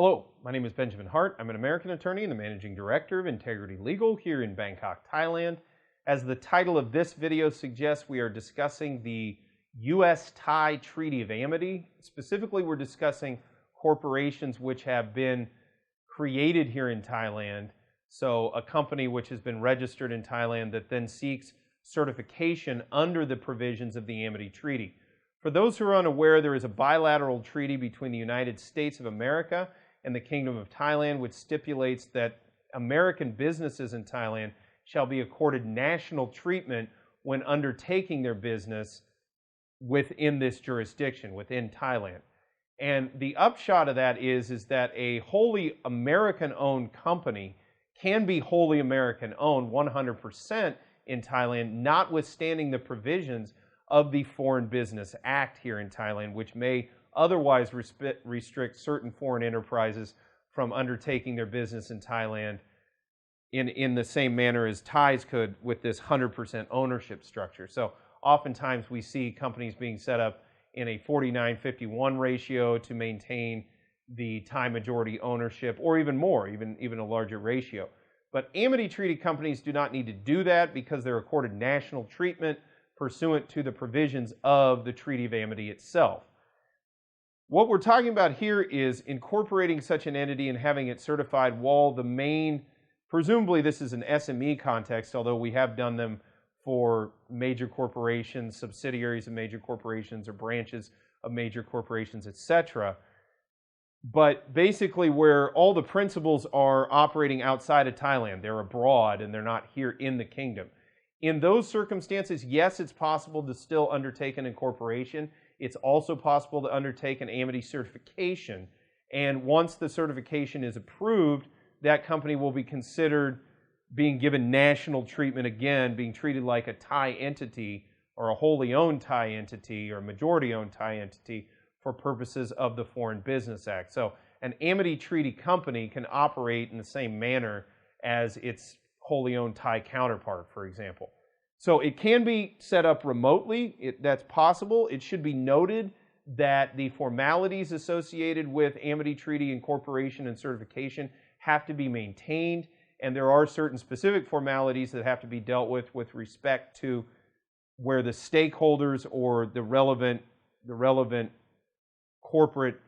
Hello, my name is Benjamin Hart. I'm an American attorney and the managing director of Integrity Legal here in Bangkok, Thailand. As the title of this video suggests, we are discussing the U.S.-Thai Treaty of Amity. Specifically, we're discussing corporations which have been created here in Thailand. So a company which has been registered in Thailand that then seeks certification under the provisions of the Amity Treaty. For those who are unaware, there is a bilateral treaty between the United States of America and the Kingdom of Thailand, which stipulates that American businesses in Thailand shall be accorded national treatment when undertaking their business within this jurisdiction, within Thailand. And the upshot of that is that a wholly American-owned company can be wholly American-owned 100% in Thailand, notwithstanding the provisions of the Foreign Business Act here in Thailand, which may otherwise restrict certain foreign enterprises from undertaking their business in Thailand in the same manner as Thais could with this 100% ownership structure. So oftentimes we see companies being set up in a 49-51 ratio to maintain the Thai majority ownership, or even more, even a larger ratio. But Amity Treaty companies do not need to do that because they're accorded national treatment pursuant to the provisions of the Treaty of Amity itself. What we're talking about here is incorporating such an entity and having it certified while the main, presumably this is an SME context, although we have done them for major corporations, subsidiaries of major corporations, or branches of major corporations, etc. But basically where all the principals are operating outside of Thailand, they're abroad and they're not here in the kingdom. In those circumstances, yes, it's possible to still undertake an incorporation. It's also possible to undertake an Amity certification. And once the certification is approved, that company will be considered being given national treatment again, being treated like a Thai entity or a wholly owned Thai entity or a majority owned Thai entity for purposes of the Foreign Business Act. So an Amity Treaty company can operate in the same manner as its wholly owned Thai counterpart, for example. So it can be set up remotely. That's possible. It should be noted that the formalities associated with Amity Treaty incorporation and certification have to be maintained, and there are certain specific formalities that have to be dealt with respect to where the stakeholders or the relevant corporate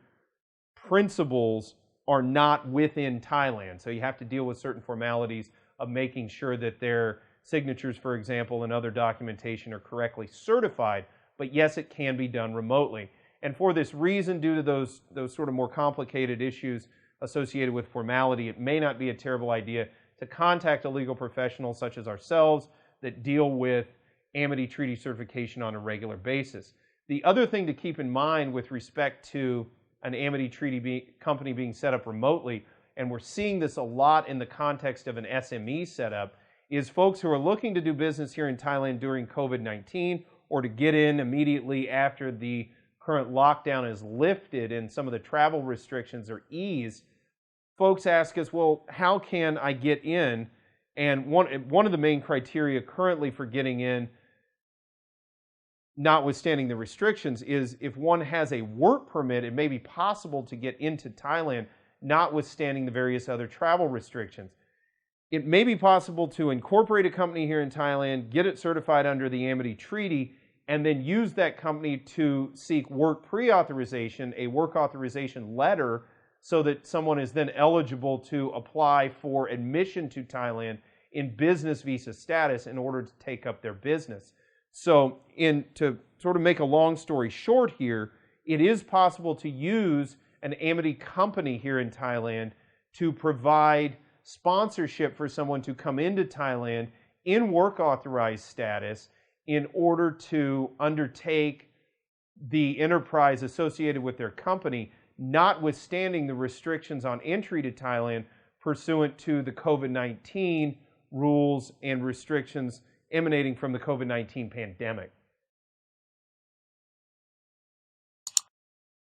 principals are not within Thailand. So you have to deal with certain formalities of making sure that their signatures, for example, and other documentation are correctly certified. But yes, it can be done remotely. And for this reason, due to those sort of more complicated issues associated with formality, it may not be a terrible idea to contact a legal professional such as ourselves that deal with Amity Treaty certification on a regular basis. The other thing to keep in mind with respect to an Amity Treaty company being set up remotely, and we're seeing this a lot in the context of an SME setup, is folks who are looking to do business here in Thailand during COVID-19 or to get in immediately after the current lockdown is lifted and some of the travel restrictions are eased. Folks ask us, well, how can I get in? And one of the main criteria currently for getting in, notwithstanding the restrictions, is if one has a work permit, it may be possible to get into Thailand, notwithstanding the various other travel restrictions. It may be possible to incorporate a company here in Thailand, get it certified under the Amity Treaty, and then use that company to seek work pre-authorization, a work authorization letter, so that someone is then eligible to apply for admission to Thailand in business visa status in order to take up their business. So to sort of make a long story short here, it is possible to use an Amity company here in Thailand to provide sponsorship for someone to come into Thailand in work authorized status in order to undertake the enterprise associated with their company, notwithstanding the restrictions on entry to Thailand pursuant to the COVID-19 rules and restrictions emanating from the COVID-19 pandemic.